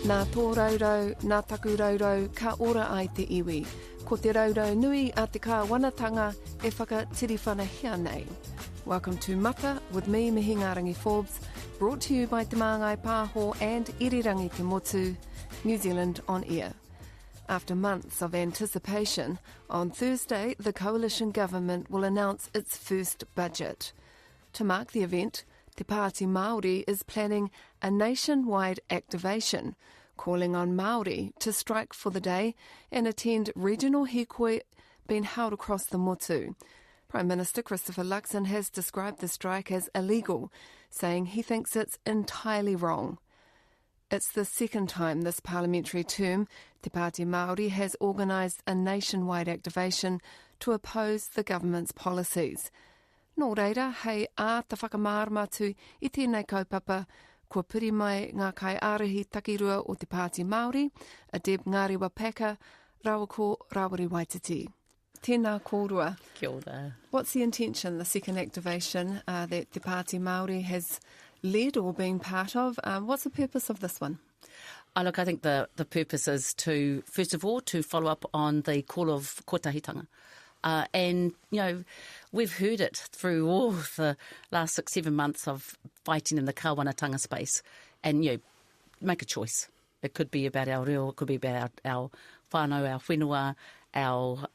Nā tō raurau, nā taku raurau, ka ora ai te iwi. Ko te raurau nui a te kāwanatanga e whakatiriwhanahia nei. Welcome to Mata with me, Mihingarangi Forbes, brought to you by Te Māngai Pāho and Irirangi Te Motu, New Zealand on air. After months of anticipation, on Thursday the coalition government will announce its first budget. To mark the event, Te Pāti Māori is planning a nationwide activation, calling on Māori to strike for the day and attend regional hikoi being held across the motu. Prime Minister Christopher Luxon has described the strike as illegal, saying he thinks it's entirely wrong. It's the second time this parliamentary term Te Pāti Māori has organised a nationwide activation to oppose the government's policies. Nō reira, hei ā ta whakamārmatu I tēnei kaupapa, kua piri mai ngā kai ārahi takirua o Te Pāti Māori, a Deb Ngarewa-Packer, rawa ko Rawiri Waititi. Tēnā kōrua. Kia ora. What's the intention, the second activation that Te Pāti Māori has led or been part of? What's the purpose of this one? Look, I think the purpose is to, first of all, to follow up on the call of kotahitanga. And, you know, we've heard it through all the last 6-7 months of fighting in the kāwanatanga space. And, you know, make a choice. It could be about our reo, it could be about our whānau, our whenua, our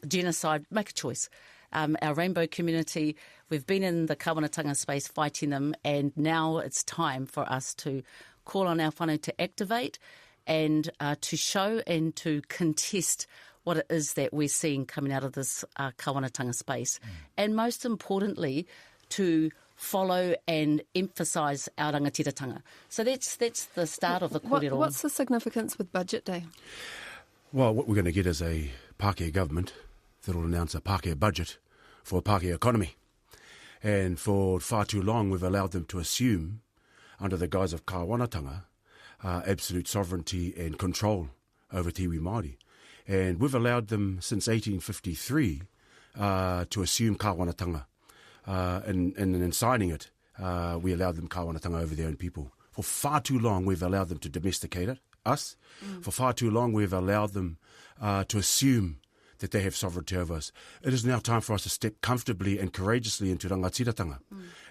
genocide. Make a choice. Our rainbow community, we've been in the kāwanatanga space fighting them, and now it's time for us to call on our whānau to activate and to show and to contest what it is that we're seeing coming out of this kāwanatanga space. And most importantly, to follow and emphasise our rangatiratanga. So that's the start of the kōrero. What's the significance with Budget Day? Well, what we're going to get is a Pākehā government that will announce a Pākehā budget for a Pākehā economy. And for far too long, we've allowed them to assume, under the guise of kāwanatanga, absolute sovereignty and control over te iwi Māori. And we've allowed them since 1853 to assume kāwanatanga. And in signing it, we allowed them kāwanatanga over their own people. For far too long, we've allowed them to domesticate us. For far too long, we've allowed them to assume that they have sovereignty over us. It is now time for us to step comfortably and courageously into rangatiratanga.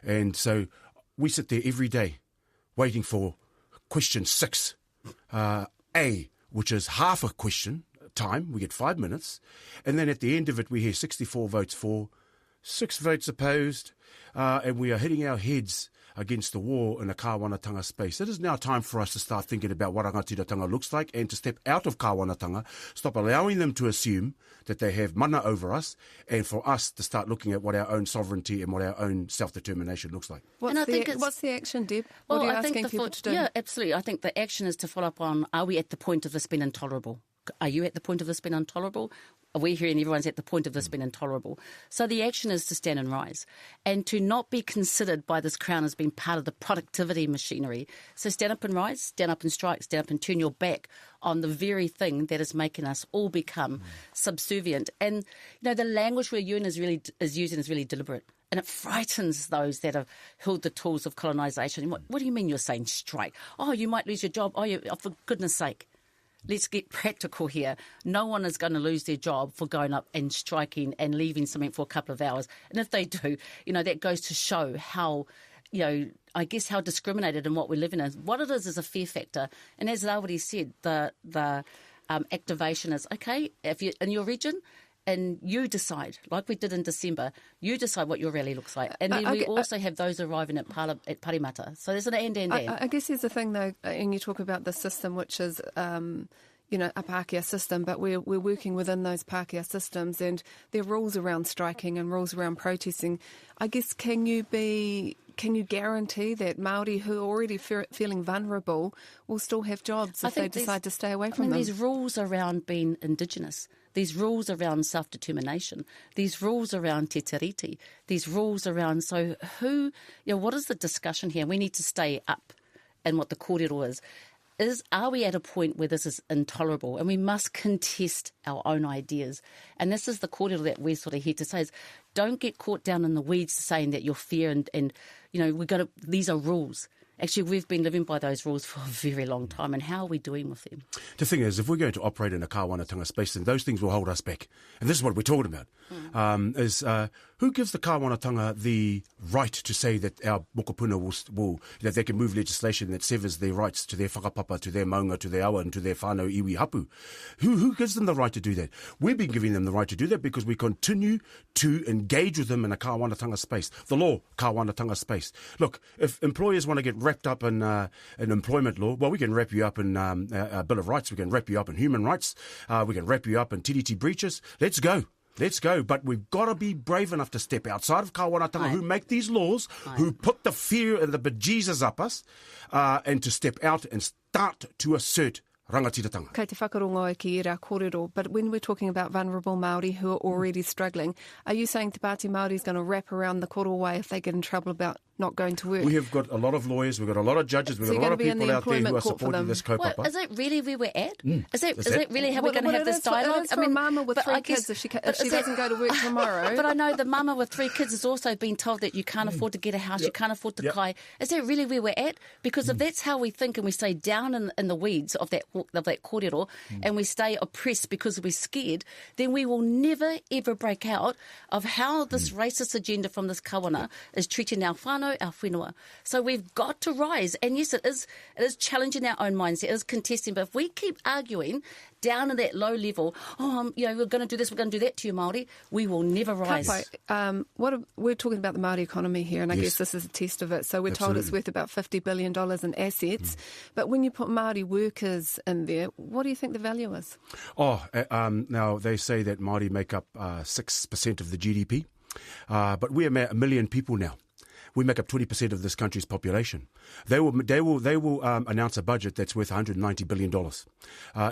And so we sit there every day waiting for question 6, A, which is half a question time. We get 5 minutes. And then at the end of it, we hear 64 votes for, 6 votes opposed, and we are hitting our heads against the wall in a kāwanatanga space. It is now time for us to start thinking about what rangatiratanga looks like and to step out of kāwanatanga, stop allowing them to assume that they have mana over us, and for us to start looking at what our own sovereignty and what our own self-determination looks like. What's the action, Deb? What are you asking people to do? Yeah, absolutely. I think the action is to follow up on, are we at the point of this being intolerable? Are you at the point of this being intolerable? We're hearing everyone's at the point of this being intolerable. So the action is to stand and rise and to not be considered by this crown as being part of the productivity machinery. So stand up and rise, stand up and strike, stand up and turn your back on the very thing that is making us all become subservient. And, you know, the language we're using is really deliberate. And it frightens those that have held the tools of colonisation. What do you mean you're saying strike? Oh, you might lose your job. Oh, for goodness sake. Let's get practical here. No one is going to lose their job for going up and striking and leaving something for a couple of hours. And if they do, you know, that goes to show how, you know, I guess how discriminated in what we're living in. What it is a fear factor. And as Rawiri said, the activation is, okay, if you're in your region, and you decide, like we did in December, you decide what your rally looks like. And then we also have those arriving at Parimata. So there's an and. I guess there's a thing, though, and you talk about the system, which is, you know, a Pākehā system, but we're working within those Pākehā systems, and there are rules around striking and rules around protesting. I guess, can you guarantee that Māori who are already feeling vulnerable will still have jobs if they decide to stay away from them? There's rules around being Indigenous. These rules around self-determination, these rules around te tiriti, these rules around, so who, you know, what is the discussion here? We need to stay up in what the kōrero is, are we at a point where this is intolerable? And we must contest our own ideas. And this is the kōrero that we're sort of here to say is, don't get caught down in the weeds saying that you're fair and you know, these are rules. Actually, we've been living by those rules for a very long time, and how are we doing with them? The thing is, if we're going to operate in a kāwanatanga space, then those things will hold us back. And this is what we're talking about, who gives the kāwanatanga the right to say that our mokopuna will that they can move legislation that severs their rights to their whakapapa, to their maunga, to their awa, and to their whānau iwi hapu? Who gives them the right to do that? We've been giving them the right to do that because we continue to engage with them in a kāwanatanga space, the law kāwanatanga space. Look, if employers want to get wrapped up in employment law, well, we can wrap you up in a Bill of Rights, we can wrap you up in human rights, we can wrap you up in TDT breaches. Let's go. Let's go. But we've got to be brave enough to step outside of kāwanatanga, who make these laws, who put the fear and the bejesus up us, and to step out and start to assert rangatiratanga. Kei te whakarongo ai ki ira kōrero, but when we're talking about vulnerable Māori who are already struggling, are you saying Te Pāti Māori is going to wrap around the koro way if they get in trouble about not going to work? We have got a lot of lawyers, we've got a lot of judges, we've got a lot of people out there who are supporting this kaupapa. Well, is it really where we're at? Is that really how we're going to have this dialogue? I mean, mama with 3 kids, if she doesn't go to work tomorrow. But I know the mama with 3 kids has also been told that you can't afford to get a house, you can't afford to kai. Is that really where we're at? Because if that's how we think and we stay down in the weeds of that kōrero, and we stay oppressed because we're scared, then we will never ever break out of how this racist agenda from this kawana is treating our whānau, our whenua. So we've got to rise. And yes, it is challenging our own mindset, it is contesting, but if we keep arguing down in that low level, we're going to do this, we're going to do that to you, Māori, we will never rise. We're talking about the Māori economy here, and I guess this is a test of it. So we're told it's worth about $50 billion in assets, but when you put Māori workers in there, what do you think the value is? Now they say that Māori make up 6% of the GDP, but we are a million people now. We make up 20% of this country's population. They will announce a budget that's worth $190 billion.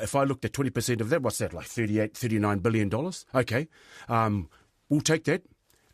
If I looked at 20% of that, what's that, like $39 billion? Okay, we'll take that.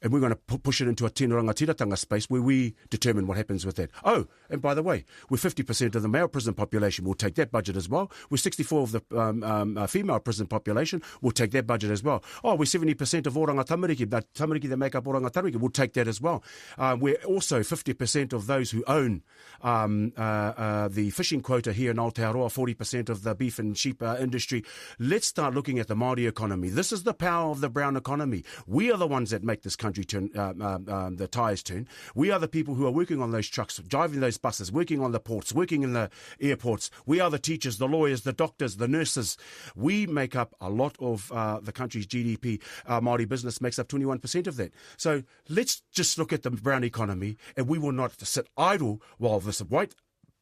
And we're going to push it into a tino rangatiratanga space where we determine what happens with that. Oh, and by the way, we're 50% of the male prison population. We'll take that budget as well. We're 64% of the female prison population. We'll take that budget as well. Oh, we're 70% of oranga tamariki, but tamariki that make up oranga tamariki. We'll take that as well. We're also 50% of those who own the fishing quota here in Aotearoa, 40% of the beef and sheep industry. Let's start looking at the Māori economy. This is the power of the brown economy. We are the ones that make this country turn, the tyres turn. We are the people who are working on those trucks, driving those buses, working on the ports, working in the airports. We are the teachers, the lawyers, the doctors, the nurses. We make up a lot of the country's GDP. Māori business makes up 21% of that. So let's just look at the brown economy, and we will not sit idle while this white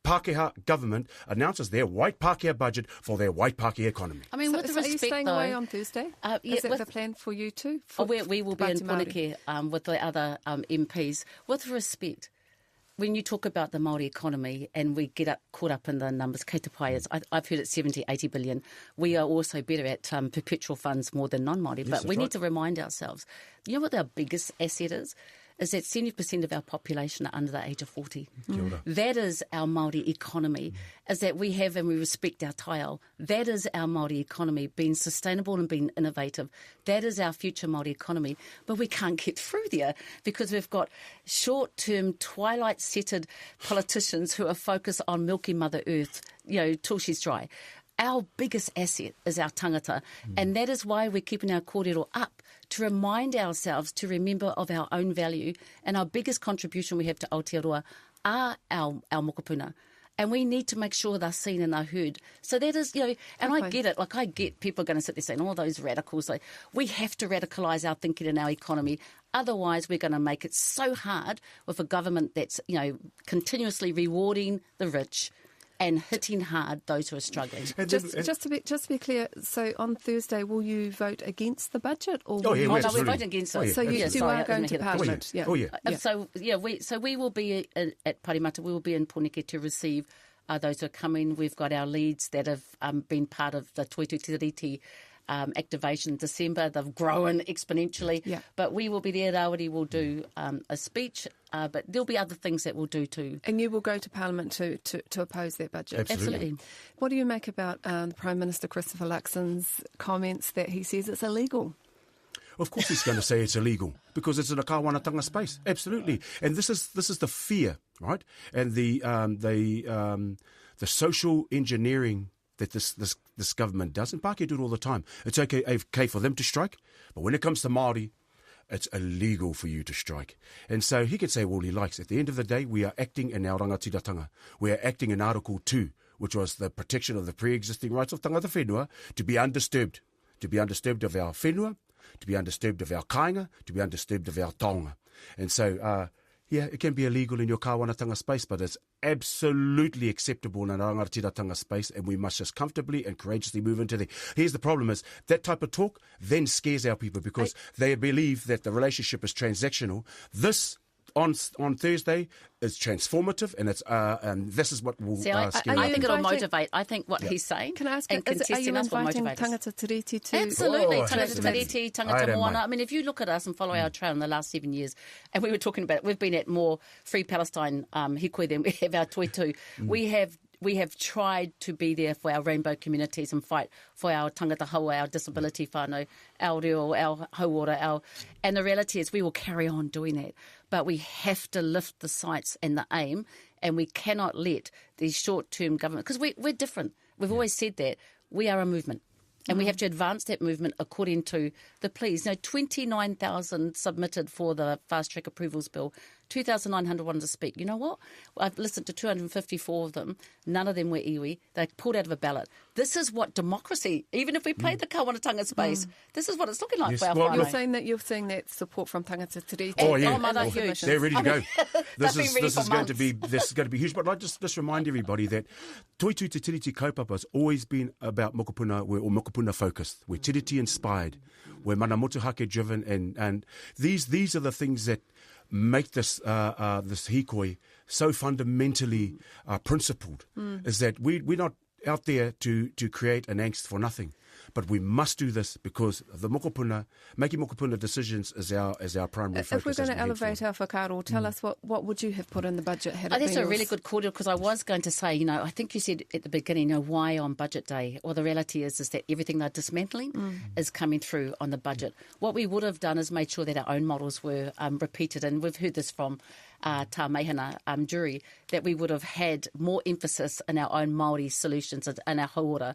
Pākehā government announces their white Pākehā budget for their white Pākehā economy. I mean, with respect, are you staying away on Thursday? Is that the plan for you too? We will be in Puneke with the other MPs. With respect, when you talk about the Māori economy and we get caught up in the numbers, kei te pai, I've heard it's 70, 80 billion. We are also better at perpetual funds more than non-Māori, but we need to remind ourselves, you know what our biggest asset is that 70% of our population are under the age of 40. That is our Māori economy, is that we have and we respect our taiao. That is our Māori economy, being sustainable and being innovative. That is our future Māori economy. But we can't get through there because we've got short-term, twilight-setted politicians who are focused on milking Mother Earth, till she's dry. Our biggest asset is our tangata, and that is why we're keeping our kōrero up, to remind ourselves to remember of our own value, and our biggest contribution we have to Aotearoa are our mokopuna. And we need to make sure they're seen and they're heard. So that is, and I get it. I get people are going to sit there saying, all those radicals, we have to radicalise our thinking in our economy. Otherwise, we're going to make it so hard with a government that's, continuously rewarding the rich and hitting hard those who are struggling. Just to be clear, so on Thursday, will you vote against the budget? Or we're voting against it. So you are going to Parliament. So we will be at Parimata. We will be in Puneke to receive those who are coming. We've got our leads that have been part of the Toitu Tiriti activation in December. They've grown exponentially. But we will be there. Rawiri will do a speech. But there'll be other things that we'll do too. And you will go to Parliament to oppose that budget? Absolutely. What do you make about the Prime Minister Christopher Luxon's comments that he says it's illegal? Of course he's going to say it's illegal because it's in a kāwanatanga space. Absolutely. And this is the fear, right? And the social engineering that this government does, and Pākehā do it all the time. It's okay for them to strike, but when it comes to Māori, it's illegal for you to strike. And so he could say all he likes. At the end of the day, we are acting in our rangatiratanga. We are acting in Article 2, which was the protection of the pre-existing rights of tangata whenua, to be undisturbed of our whenua, to be undisturbed of our kāinga, to be undisturbed of our taonga. And so, it can be illegal in your kāwanatanga space, but it's absolutely acceptable in our rangatiratanga space, and we must just comfortably and courageously move into there. Here's the problem is, that type of talk then scares our people because they believe that the relationship is transactional. This, on Thursday, is transformative, and it's and this is what will scare I think it'll motivate. I think what he's saying. Can I ask, are you inviting tangata tiriti to... Absolutely, tangata tiriti, tangata moana. I mean, if you look at us and follow our trail in the last 7 years, and we were talking about it, we've been at more Free Palestine hikoi than we have our toitu. We have tried to be there for our rainbow communities and fight for our tangata haua, our disability whānau, our reo, our hauora, and the reality is we will carry on doing that. But we have to lift the sights and the aim, and we cannot let these short-term government... Because we're different. We've always said that. We are a movement. And we have to advance that movement according to the pleas. 29,000 submitted for the fast-track approvals bill. 2,900 wanted to speak. You know what? I've listened to 254 of them. None of them were iwi. They pulled out of a ballot. This is what democracy, even if we played the kāwanatanga space, this is what it's looking like for our whānau. You're saying that support from tangata tiriti. Oh, yeah. Huge. They're ready to go. This is going to be huge. But I just remind everybody that Toitu Te Tiriti kaupapa has always been about mokopuna, or mokopuna focused. We're tiriti inspired. We're mana motuhake driven, and these are the things that make this hikoi so fundamentally principled, is that we're not out there to create an angst for nothing. But we must do this because the mokopuna, making mokopuna decisions is our primary focus. If we're going to elevate our whakaaro, tell us what would you have put in the budget? That's a really good cordial, because I was going to say, I think you said at the beginning, why on budget day? Well, the reality is that everything they're dismantling is coming through on the budget. What we would have done is made sure that our own models were repeated, and we've heard this from Tā Meihana jury, that we would have had more emphasis in our own Māori solutions and our hauora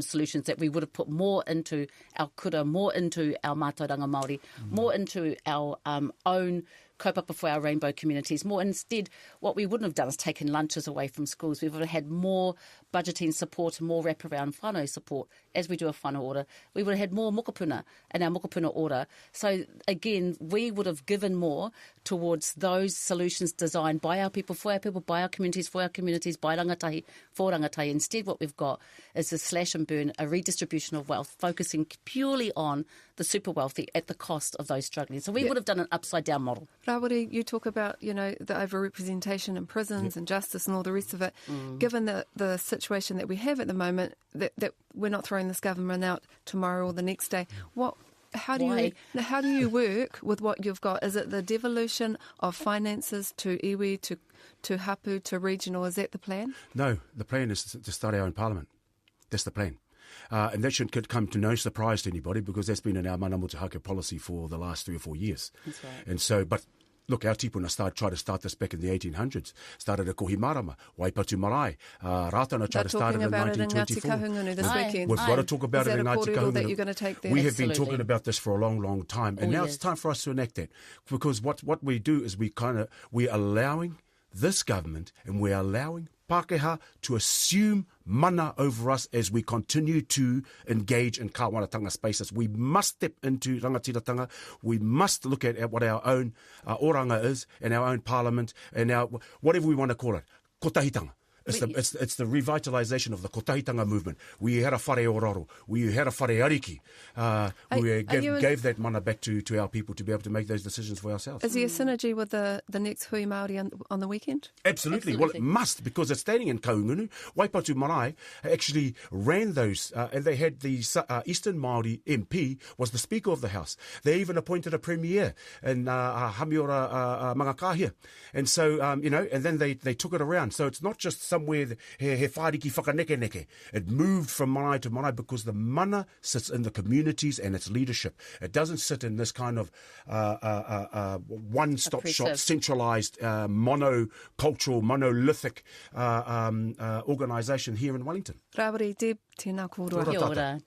solutions, that we would have put more into our kura, more into our mātauranga Māori, more into our own kaupapa for our rainbow communities. More instead, what we wouldn't have done is taken lunches away from schools. We would have had more budgeting support and more wraparound whānau support as we do a whānau order. We would have had more mokopuna in our mokopuna order. So again, we would have given more towards those solutions designed by our people, for our people, by our communities, for our communities, by rangatahi, for rangatahi. Instead, what we've got is a slash and burn, a redistribution of wealth, focusing purely on the super wealthy at the cost of those struggling. So we would have done an upside down model. Rawiri, you talk about, the overrepresentation in prisons and justice and all the rest of it. Given the situation that we have at the moment, that we're not throwing this government out tomorrow or the next day, how do you work with what you've got? Is it the devolution of finances to iwi, to hapu, to regional? Is that the plan? No, the plan is to start our own parliament. That's the plan. And that should come to no surprise to anybody, because that's been in our mana motuhake policy for the last 3 or 4 years. That's right. And so, but look, our tipuna tried to start this back in the 1800s. Started at Kohimarama, Waipatu Marae. Ratana tried to start it in 1924. We've got to talk about it in Ngāti Kahungunu. We have been talking about this for a long, long time. And now it's time for us to enact that. Because what we do is we're allowing this government, and we're allowing Pākehā to assume mana over us as we continue to engage in kāwanatanga spaces. We must step into rangatiratanga. We must look at what our own oranga is, and our own parliament, and our whatever we want to call it, kotahitanga. It's the revitalisation of the kotahitanga movement. We had a whare ororo. We had a whare ariki. We gave that mana back to our people to be able to make those decisions for ourselves. Is there a synergy with the next Hui Māori on the weekend? Absolutely. Well, it must, because it's standing in Kaungunu. Waipatu Marae actually ran those, and they had the Eastern Māori MP was the Speaker of the House. They even appointed a Premier in Hamiora Mangakahia. And so, and then they took it around. So it's not just somewhere he whāriki whakaneke. It moved from marae to marae because the mana sits in the communities and its leadership. It doesn't sit in this kind of one-stop shop, centralised, monocultural, monolithic organisation here in Wellington. Rawiri, Deb, tēnā kōrua. Kia ora.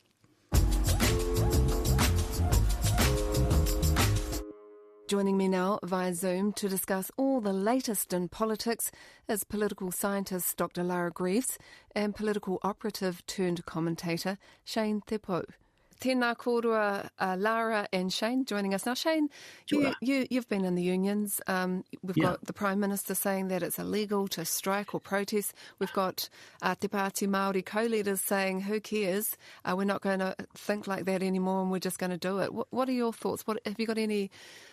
Joining me now via Zoom to discuss all the latest in politics is political scientist Dr. Lara Greaves and political operative turned commentator Shane Tepo. Tēnā kōrua, Lara and Shane joining us now. Shane, you've been in the unions. We've got the Prime Minister saying that it's illegal to strike or protest. We've got Te Pāti Māori co-leaders saying, who cares? We're not going to think like that anymore and we're just going to do it. What are your thoughts? Have you got any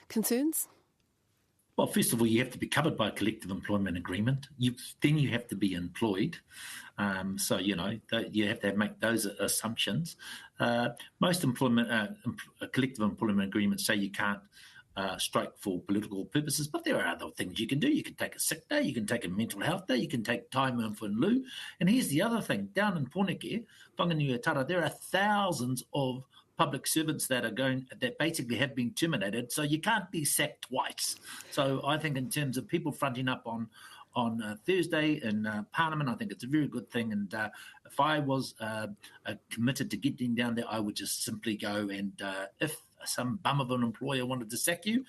concerns? Well, first of all, you have to be covered by a collective employment agreement. Then you have to be employed. So, you have to make those assumptions. Most collective employment agreements say you can't strike for political purposes, but there are other things you can do. You can take a sick day, you can take a mental health day, you can take time off in lieu. And here's the other thing. Down in Poneke, Whanganui-Atara, there are thousands of public servants that basically have been terminated, so you can't be sacked twice. So I think in terms of people fronting up on Thursday in Parliament, I think it's a very good thing. And if I was committed to getting down there, I would just simply go and if some bum of an employer wanted to sack you,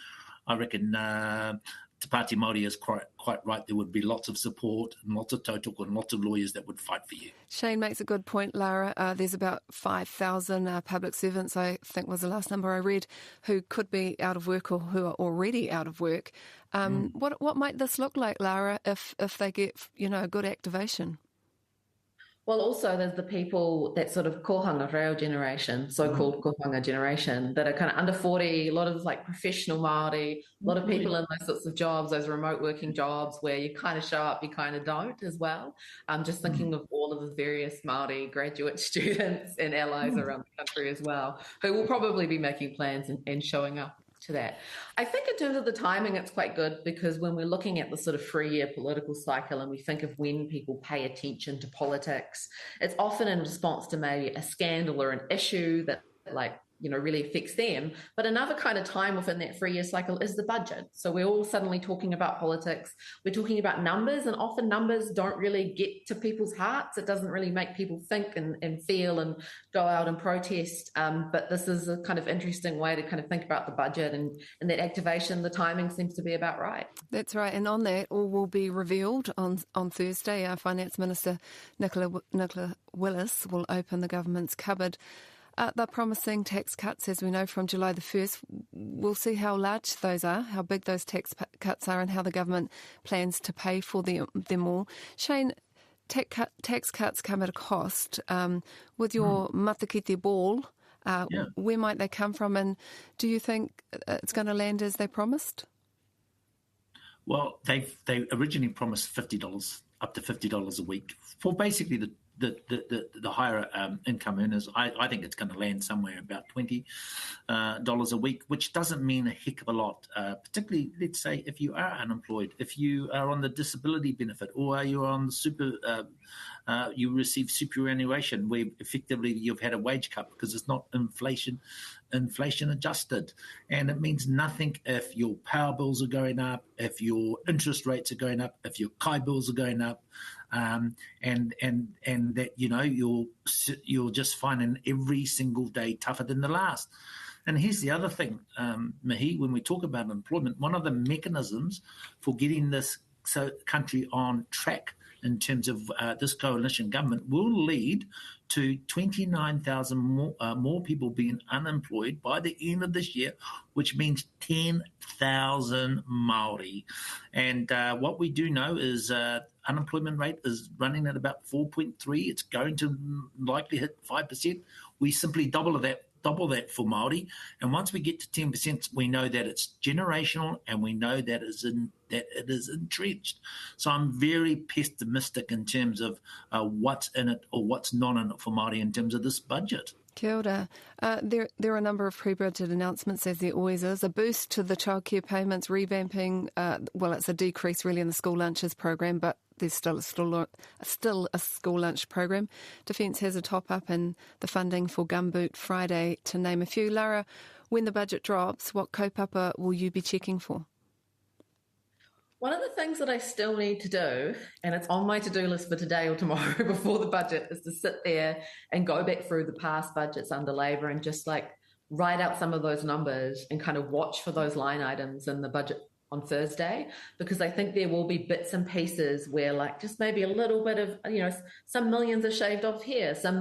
I reckon Te Pāti Māori is quite right. There would be lots of support and lots of tautoko and lots of lawyers that would fight for you. Shane makes a good point, Lara. There's about 5,000 public servants, I think was the last number I read, who could be out of work or who are already out of work. What might this look like, Lara, if they get a good activation? Well, also there's the people that sort of kohanga reo generation, so-called kohanga generation, that are kind of under 40, a lot of like professional Māori, a lot of people in those sorts of jobs, those remote working jobs where you kind of show up, you kind of don't as well. I'm just thinking of all of the various Māori graduate students and allies around the country as well, who will probably be making plans and showing up to that. I think in terms of the timing, it's quite good because when we're looking at the sort of 3-year political cycle and we think of when people pay attention to politics, it's often in response to maybe a scandal or an issue that really affects them. But another kind of time within that 3-year cycle is the budget. So we're all suddenly talking about politics. We're talking about numbers, and often numbers don't really get to people's hearts. It doesn't really make people think and feel and go out and protest. But this is a kind of interesting way to kind of think about the budget and that activation. The timing seems to be about right. That's right. And on that, all will be revealed on Thursday. Our Finance Minister, Nicola Willis, will open the government's cupboard. They're promising tax cuts, as we know, from July the 1st. We'll see how large those are, how big those tax cuts are, and how the government plans to pay for them all. Shane, tax cuts come at a cost. With your matakiti ball, where might they come from, and do you think it's going to land as they promised? Well, they originally promised $50, up to $50 a week for basically the higher income earners. I think it's going to land somewhere about $20 a week, which doesn't mean a heck of a lot, particularly, let's say, if you are unemployed, if you are on the disability benefit, or you're on the you receive superannuation, where effectively you've had a wage cut because it's not inflation adjusted. And it means nothing if your power bills are going up, if your interest rates are going up, if your kai bills are going up, and that, you're just finding every single day tougher than the last. And here's the other thing, Mihi, when we talk about employment, one of the mechanisms for getting this country on track in terms of this coalition government will lead to 29,000 more people being unemployed by the end of this year, which means 10,000 Māori. And what we do know is unemployment rate is running at about 4.3. It's going to likely hit 5%. We simply double that for Māori. And once we get to 10%, we know that it's generational, and we know that it is entrenched. So I'm very pessimistic in terms of what's in it or what's not in it for Māori in terms of this budget. Kia ora. There are a number of pre-budget announcements, as there always is. A boost to the childcare payments, revamping, it's a decrease really in the school lunches program, but there's still a school lunch program. Defence has a top-up in the funding for Gumboot Friday, to name a few. Lara, when the budget drops, what kaupapa will you be checking for? One of the things that I still need to do, and it's on my to-do list for today or tomorrow before the budget, is to sit there and go back through the past budgets under Labour and just write out some of those numbers and kind of watch for those line items in the budget on Thursday, because I think there will be bits and pieces where just maybe a little bit of, some millions are shaved off here, some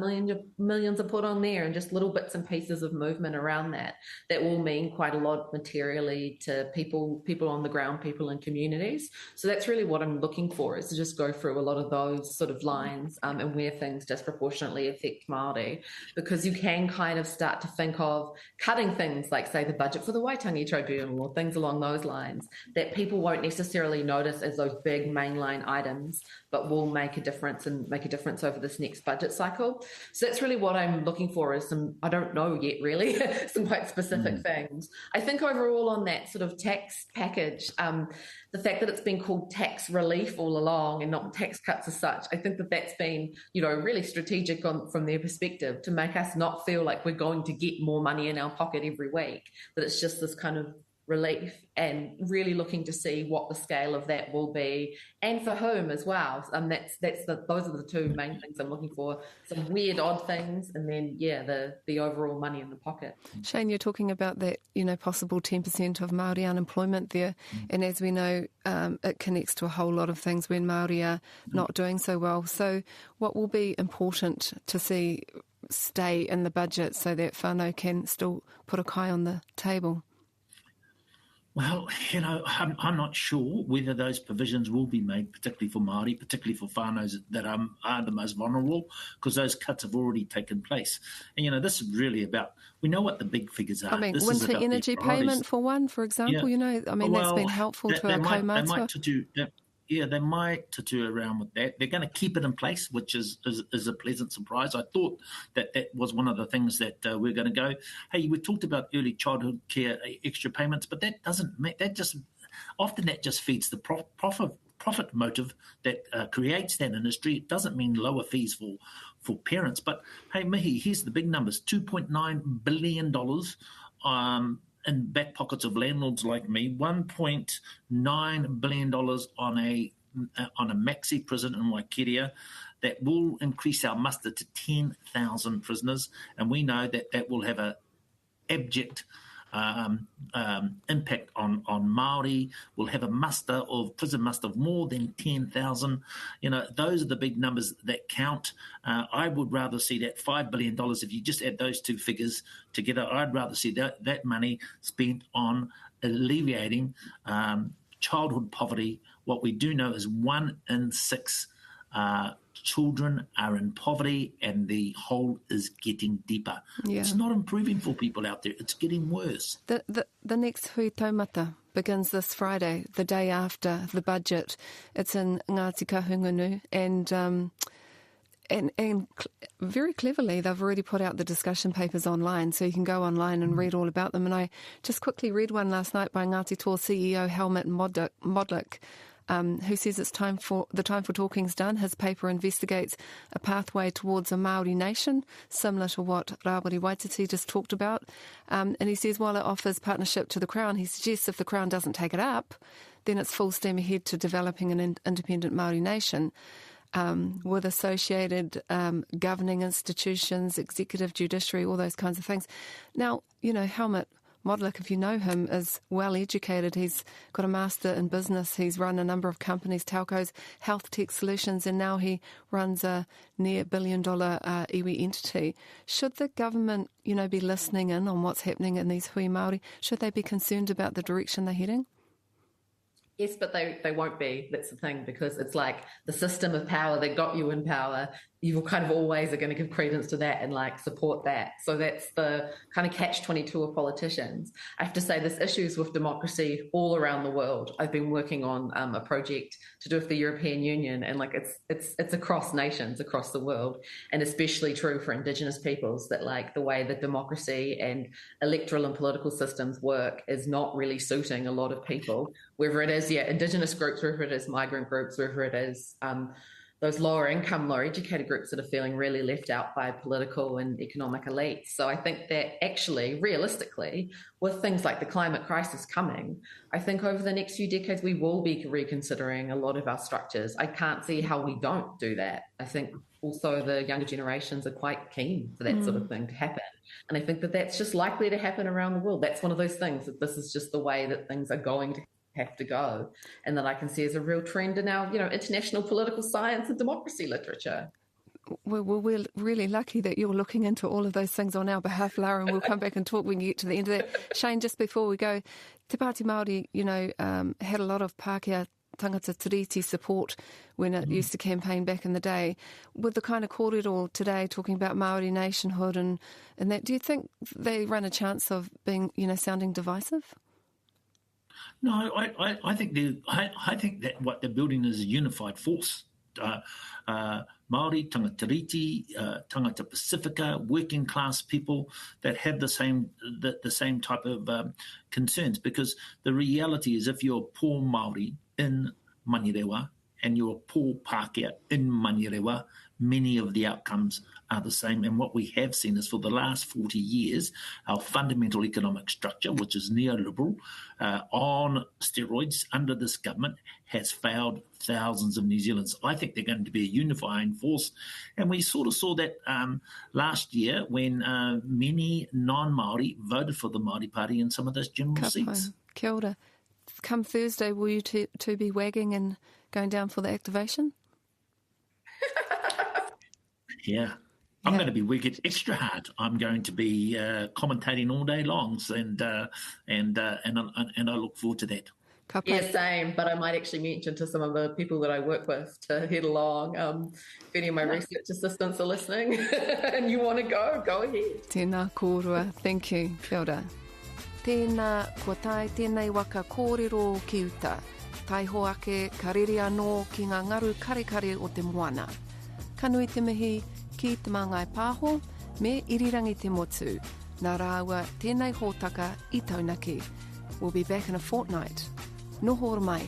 millions are put on there, and just little bits and pieces of movement around that will mean quite a lot materially to people on the ground, people in communities. So that's really what I'm looking for, is to just go through a lot of those sort of lines and where things disproportionately affect Māori, because you can kind of start to think of cutting things like, say, the budget for the Waitangi Tribunal or things along those lines, that people won't necessarily notice as those big mainline items, but will make a difference over this next budget cycle. So that's really what I'm looking for, is some, I don't know yet really, some quite specific things. I think overall on that sort of tax package, the fact that it's been called tax relief all along and not tax cuts as such, I think that that's been, really strategic from their perspective, to make us not feel like we're going to get more money in our pocket every week, that it's just this kind of relief, and really looking to see what the scale of that will be and for whom as well. Those are the two main things I'm looking for. Some weird, odd things, and then the overall money in the pocket. Shane, you're talking about that, possible 10% of Māori unemployment there, and as we know, it connects to a whole lot of things when Māori are not doing so well. So, what will be important to see stay in the budget so that whānau can still put a kai on the table? Well, I'm not sure whether those provisions will be made, particularly for Māori, particularly for whānau that are the most vulnerable, because those cuts have already taken place. And, this is really about, we know what the big figures are. Winter energy payment for one, for example, that's been helpful to our kaumātua. They might to around with that. They're going to keep it in place, which is a pleasant surprise. I thought that was one of the things that we're going to go. Hey, we talked about early childhood care extra payments, but that doesn't make that just often that just feeds the profit motive that creates that industry. It doesn't mean lower fees for parents. But hey, Mihi, here's the big numbers: $2.9 billion. In back pockets of landlords like me, $1.9 billion on a maxi prison in Waititi that will increase our muster to 10,000 prisoners, and we know that will have an abject impact on Māori. Will have a prison muster of more than 10,000. Those are the big numbers that count. I would rather see that $5 billion, if you just add those two figures together, I'd rather see that money spent on alleviating childhood poverty. What we do know is 1 in 6 children are in poverty, and the hole is getting deeper. Yeah. It's not improving for people out there. It's getting worse. The next hui taumata begins this Friday, the day after the budget. It's in Ngāti Kahungunu, and very cleverly, they've already put out the discussion papers online, so you can go online and read all about them. And I just quickly read one last night by Ngāti Toa CEO Helmut Modlik, who says the time for talking's done. His paper investigates a pathway towards a Māori nation, similar to what Rawiri Waititi just talked about. And he says while it offers partnership to the Crown, he suggests if the Crown doesn't take it up, then it's full steam ahead to developing an independent Māori nation with associated governing institutions, executive, judiciary, all those kinds of things. Now, Helmut Modlik, if you know him, is well educated. He's got a master in business. He's run a number of companies, telcos, health tech solutions, and now he runs a near $1 billion iwi entity. Should the government, be listening in on what's happening in these hui Māori? Should they be concerned about the direction they're heading? Yes, but they won't be. That's the thing, because it's like the system of power that got you in power you kind of always are going to give credence to that and like support that. So that's the kind of catch-22 of politicians. I have to say there's issues with democracy all around the world. I've been working on a project to do with the European Union, and like it's across nations, across the world, and especially true for Indigenous peoples, that like the way that democracy and electoral and political systems work is not really suiting a lot of people, whether it is Indigenous groups, whether it is migrant groups, whether it is those lower income, lower educated groups that are feeling really left out by political and economic elites. So I think that actually, realistically, with things like the climate crisis coming, I think over the next few decades, we will be reconsidering a lot of our structures. I can't see how we don't do that. I think also the younger generations are quite keen for that sort of thing to happen. And I think that that's just likely to happen around the world. That's one of those things, that this is just the way that things are going to have to go, and that I can see as a real trend in our, international political science and democracy literature. Well, we're really lucky that you're looking into all of those things on our behalf, Lara, and we'll come back and talk when you get to the end of that. Shane, just before we go, Te Pāti Māori, had a lot of Pākehā tangata tiriti support when it used to campaign back in the day. With the kind of kōrero today talking about Māori nationhood and that, do you think they run a chance of being, sounding divisive? No, I think that what they're building is a unified force. Māori, tangata tiriti, tangata Pacifica, working class people that have the same type of concerns. Because the reality is, if you're poor Māori in Manirewa and you're poor Pākehā in Manirewa, many of the outcomes are the same. And what we have seen is, for the last 40 years, our fundamental economic structure, which is neoliberal, on steroids under this government, has failed thousands of New Zealanders. I think they're going to be a unifying force. And we sort of saw that last year when many non-Māori voted for the Māori Party in some of those general seats. Kia ora. Come Thursday, will you two be wagging and going down for the activation? Yeah. I'm going to be working extra hard. I'm going to be commentating all day long, and I look forward to that. Yeah, same. But I might actually mention to some of the people that I work with to head along. If any of my research assistants are listening and you want to go ahead. Tēnā kōrua. Thank you. Kia ora. Tēnā kua tai tēnei waka kōrero ki uta. Tai hoake ka rere anō ki ngā ngaru karekare o te moana. Kanui te mihi ki te Māngai Pāho me irirangi te motu. Nā rāua tēnei hōtaka I taunaki. We'll be back in a fortnight. Noho mai.